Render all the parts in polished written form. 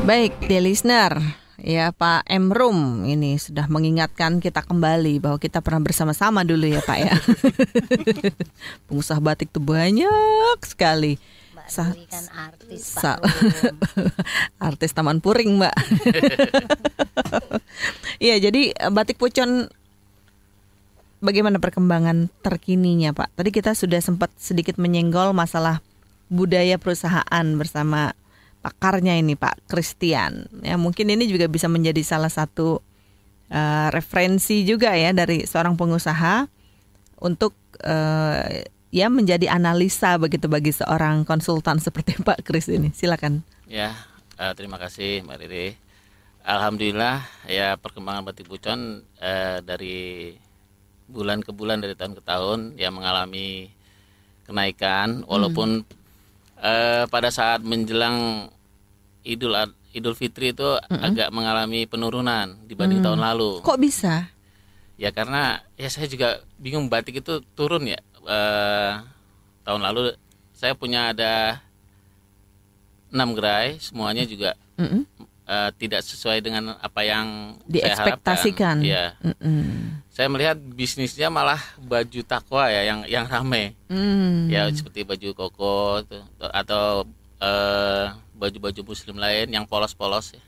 Baik, dear listener, ya Pak Emrum ini sudah mengingatkan kita kembali bahwa kita pernah bersama-sama dulu ya Pak ya. Pengusaha batik tuh banyak sekali. Mbak Riri kan artis Pak Rum. Artis Taman Puring Mbak. Iya, jadi batik Pucon bagaimana perkembangan terkininya Pak? Tadi kita sudah sempat sedikit menyenggol masalah budaya perusahaan bersama pakarnya ini Pak Christian. Ya mungkin ini juga bisa menjadi salah satu referensi juga ya dari seorang pengusaha untuk ya menjadi analisa begitu bagi seorang konsultan seperti Pak Chris ini. Silakan. Ya, terima kasih Mbak Riri. Alhamdulillah ya perkembangan batik Pucon dari bulan ke bulan, dari tahun ke tahun ya mengalami kenaikan walaupun pada saat menjelang Idul Fitri itu agak mengalami penurunan dibanding tahun lalu. Kok bisa? Ya karena ya saya juga bingung, batik itu turun ya. Tahun lalu saya punya ada 6 gerai, semuanya juga tidak sesuai dengan apa yang diekspektasikan. Saya harapkan. Ya. Saya melihat bisnisnya malah baju takwa ya yang ramai. Ya seperti baju koko atau baju-baju muslim lain yang polos-polos ya.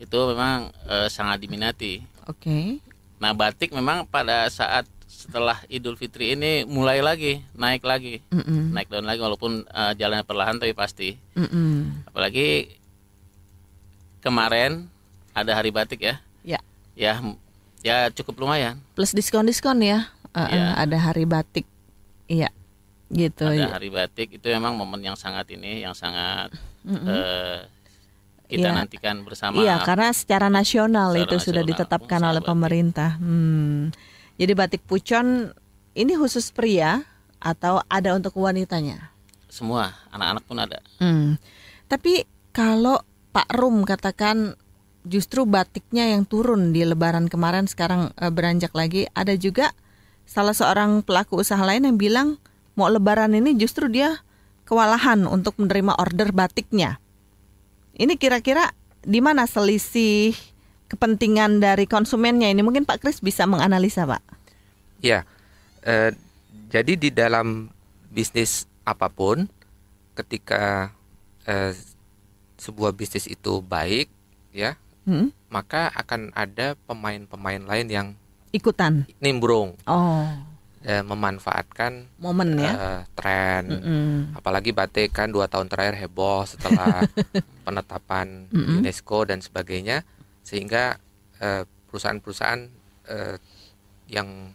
Itu memang sangat diminati. Oke. Nah, batik memang pada saat setelah Idul Fitri ini mulai lagi naik daun lagi walaupun jalannya perlahan tapi pasti. Apalagi kemarin ada hari batik ya. Ya. Ya cukup lumayan. Plus diskon-diskon ya. Ada hari batik. Iya. Gitu. Ada hari batik itu memang momen yang sangat kita nantikan bersama. Iya, karena secara nasional itu sudah ditetapkan oleh pemerintah. Jadi batik Pucon ini khusus pria atau ada untuk wanitanya? Semua, anak-anak pun ada. Tapi kalau Pak Rum katakan justru batiknya yang turun di Lebaran kemarin sekarang beranjak lagi, ada juga salah seorang pelaku usaha lain yang bilang mau Lebaran ini justru dia kewalahan untuk menerima order batiknya. Ini kira-kira di mana selisih kepentingan dari konsumennya ini? Mungkin Pak Kris bisa menganalisa Pak. Ya, jadi di dalam bisnis apapun, ketika sebuah bisnis itu baik, ya, maka akan ada pemain-pemain lain yang ikutan nimbrung. Momen Memanfaatkan tren, apalagi batik kan 2 tahun terakhir heboh setelah penetapan UNESCO dan sebagainya, sehingga perusahaan-perusahaan yang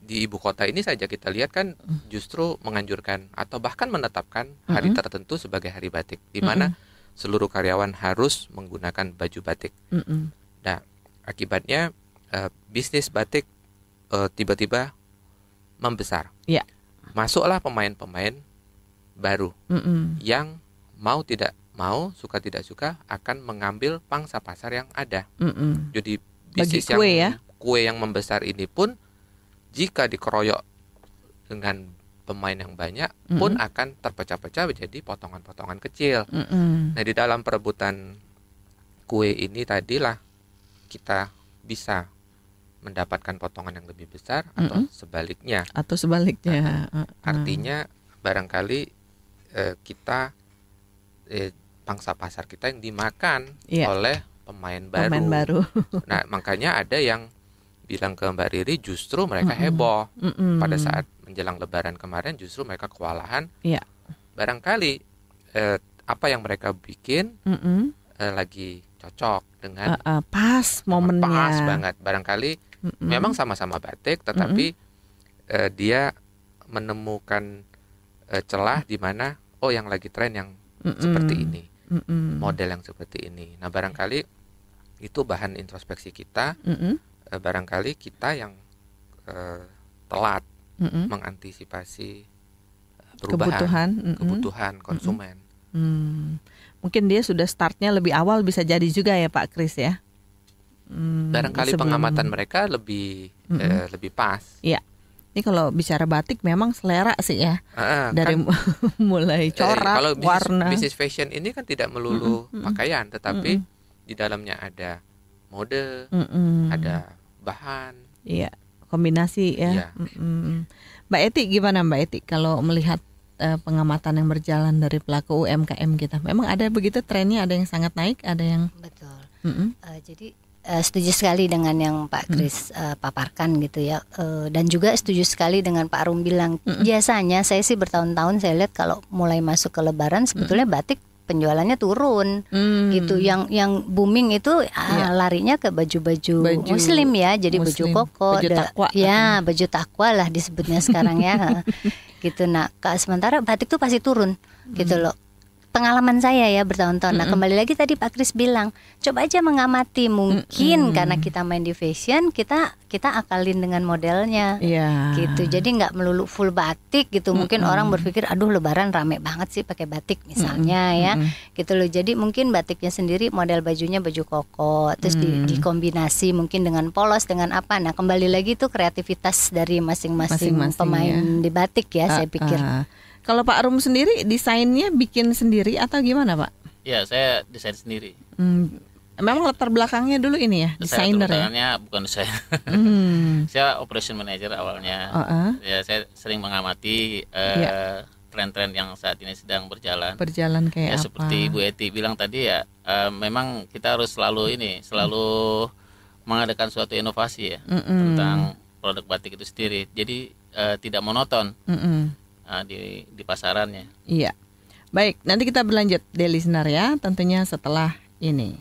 di ibu kota ini saja kita lihat kan justru menganjurkan atau bahkan menetapkan hari tertentu sebagai hari batik, di mana seluruh karyawan harus menggunakan baju batik. Nah, akibatnya bisnis batik tiba-tiba membesar. Ya. Masuklah pemain-pemain baru yang mau tidak mau, suka tidak suka akan mengambil pangsa pasar yang ada. Jadi bisnis kue yang membesar ini pun jika dikeroyok dengan pemain yang banyak pun akan terpecah-pecah menjadi potongan-potongan kecil. Nah, di dalam perebutan kue ini tadilah kita bisa mendapatkan potongan yang lebih besar atau sebaliknya. Artinya barangkali kita pangsa pasar kita yang dimakan oleh pemain baru. Nah, makanya ada yang bilang ke Mbak Riri justru mereka heboh pada saat menjelang Lebaran kemarin, justru mereka kewalahan. Barangkali apa yang mereka bikin lagi cocok dengan pas momennya. Pas banget. Barangkali memang sama-sama batik, tetapi dia menemukan celah di mana yang lagi tren yang seperti ini, model yang seperti ini. Nah, barangkali itu bahan introspeksi kita. Barangkali kita yang telat mengantisipasi kebutuhan konsumen. Mungkin dia sudah startnya lebih awal, bisa jadi juga ya Pak Kris ya. Barangkali pengamatan mereka lebih pas. Iya. Ini kalau bicara batik memang selera sih ya. Dari Kan, mulai corak, kalau warna. bisnis fashion ini kan tidak melulu pakaian, tetapi di dalamnya ada mode, ada bahan. Iya, kombinasi ya. Iya. Mbak Eti gimana Mbak Eti kalau melihat pengamatan yang berjalan dari pelaku UMKM kita? Memang ada begitu trennya, ada yang sangat naik, ada yang Betul. Jadi setuju sekali dengan yang Pak Kris paparkan gitu ya. Dan juga setuju sekali dengan Pak Arum bilang. Biasanya saya sih bertahun-tahun saya lihat kalau mulai masuk ke Lebaran sebetulnya batik penjualannya turun gitu. Yang booming itu larinya ke baju Muslim ya, jadi baju koko, baju takwa, ya baju takwa lah disebutnya sekarang ya, gitu. Nah, sementara batik tuh pasti turun gitu loh. Pengalaman saya ya bertahun-tahun. Nah, kembali lagi tadi Pak Kris bilang, coba aja mengamati, mungkin karena kita main di fashion, kita akalin dengan modelnya, gitu. Jadi nggak melulu full batik gitu. Mungkin orang berpikir, aduh Lebaran rame banget sih pakai batik misalnya ya, gitu loh. Jadi mungkin batiknya sendiri, model bajunya baju koko, terus dikombinasi mungkin dengan polos dengan apa. Nah, kembali lagi tuh kreativitas dari masing-masing pemain di batik ya, saya pikir. Kalau Pak Arum sendiri desainnya bikin sendiri atau gimana Pak? Ya, saya desain sendiri. Memang latar belakangnya dulu ini ya, desainer ya? Bukan desain. Saya operation manager awalnya. Ya, saya sering mengamati tren-tren yang saat ini sedang berjalan. Berjalan kayak ya, apa? Seperti Bu Eti bilang tadi ya, memang kita harus selalu mengadakan suatu inovasi ya tentang produk batik itu sendiri. Jadi tidak monoton. Di pasarannya. Iya. Baik, nanti kita berlanjut di listener ya, tentunya setelah ini.